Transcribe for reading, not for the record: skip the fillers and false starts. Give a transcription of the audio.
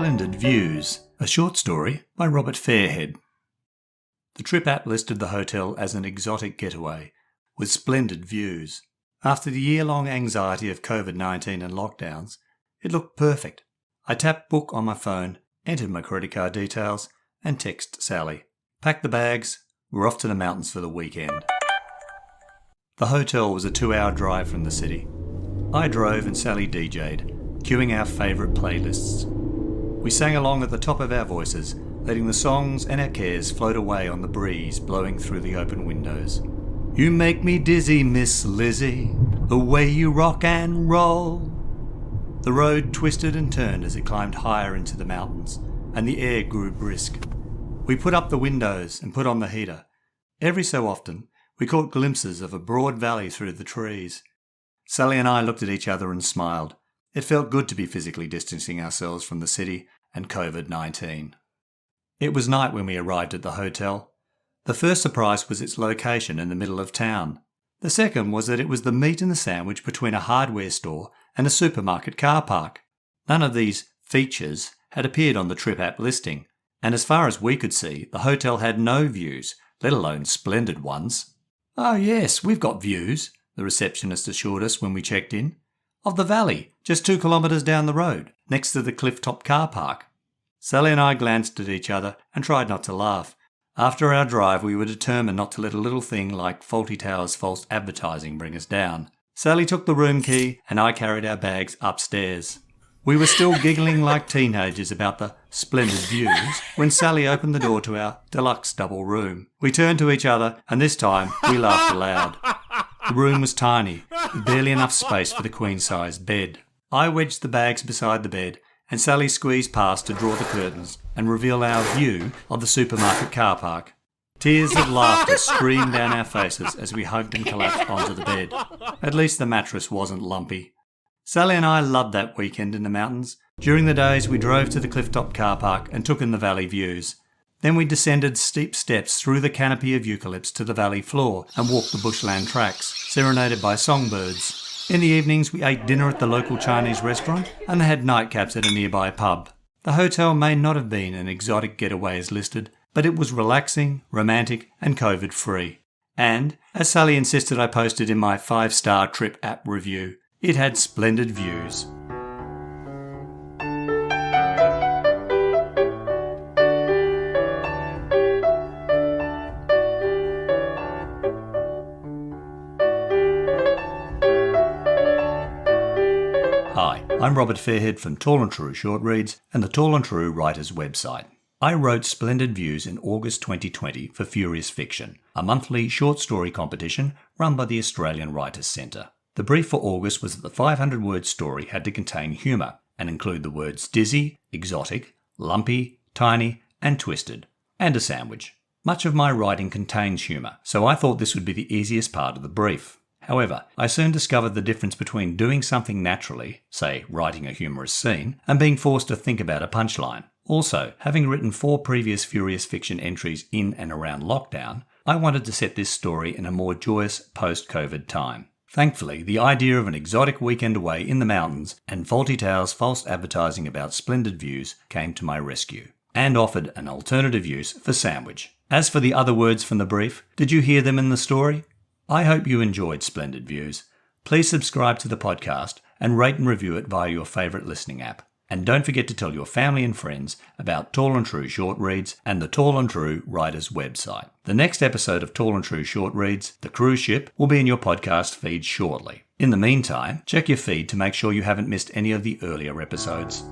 Splendid Views, a short story by Robert Fairhead. The trip app listed the hotel as an exotic getaway, with splendid views. After the year-long anxiety of COVID-19 and lockdowns, it looked perfect. I tapped book on my phone, entered my credit card details, and texted Sally. Packed the bags, we're off to the mountains for the weekend. The hotel was a 2-hour drive from the city. I drove and Sally DJ'd, cueing our favourite playlists. We sang along at the top of our voices, letting the songs and our cares float away on the breeze blowing through the open windows. You make me dizzy, Miss Lizzie, the way you rock and roll. The road twisted and turned as it climbed higher into the mountains, and the air grew brisk. We put up the windows and put on the heater. Every so often, we caught glimpses of a broad valley through the trees. Sally and I looked at each other and smiled. It felt good to be physically distancing ourselves from the city and COVID-19. It was night when we arrived at the hotel. The first surprise was its location in the middle of town. The second was that it was the meat and the sandwich between a hardware store and a supermarket car park. None of these features had appeared on the trip app listing, and as far as we could see, the hotel had no views, let alone splendid ones. "Oh yes, we've got views," the receptionist assured us when we checked in. "Of the valley, just 2 kilometres down the road, next to the cliff-top car park." Sally and I glanced at each other and tried not to laugh. After our drive, we were determined not to let a little thing like Fawlty Towers false advertising bring us down. Sally took the room key and I carried our bags upstairs. We were still giggling like teenagers about the splendid views when Sally opened the door to our deluxe double room. We turned to each other and this time we laughed aloud. The room was tiny, with barely enough space for the queen-sized bed. I wedged the bags beside the bed and Sally squeezed past to draw the curtains and reveal our view of the supermarket car park. Tears of laughter streamed down our faces as we hugged and collapsed onto the bed. At least the mattress wasn't lumpy. Sally and I loved that weekend in the mountains. During the days we drove to the clifftop car park and took in the valley views. Then we descended steep steps through the canopy of eucalypts to the valley floor and walked the bushland tracks, serenaded by songbirds. In the evenings we ate dinner at the local Chinese restaurant and had nightcaps at a nearby pub. The hotel may not have been an exotic getaway as listed, but it was relaxing, romantic and COVID-free. And, as Sally insisted I posted in my 5-star trip app review, it had splendid views. Hi, I'm Robert Fairhead from Tall and True Short Reads and the Tall and True Writers website. I wrote Splendid Views in August 2020 for Furious Fiction, a monthly short story competition run by the Australian Writers' Centre. The brief for August was that the 500-word story had to contain humour and include the words dizzy, exotic, lumpy, tiny and twisted, and a sandwich. Much of my writing contains humour, so I thought this would be the easiest part of the brief. However, I soon discovered the difference between doing something naturally, say writing a humorous scene, and being forced to think about a punchline. Also, having written 4 previous Furious Fiction entries in and around lockdown, I wanted to set this story in a more joyous post-COVID time. Thankfully, the idea of an exotic weekend away in the mountains and Fawlty Towers false advertising about splendid views came to my rescue, and offered an alternative use for sandwich. As for the other words from the brief, did you hear them in the story? I hope you enjoyed Splendid Views. Please subscribe to the podcast and rate and review it via your favourite listening app. And don't forget to tell your family and friends about Tall and True Short Reads and the Tall and True Writers website. The next episode of Tall and True Short Reads, The Cruise Ship, will be in your podcast feed shortly. In the meantime, check your feed to make sure you haven't missed any of the earlier episodes.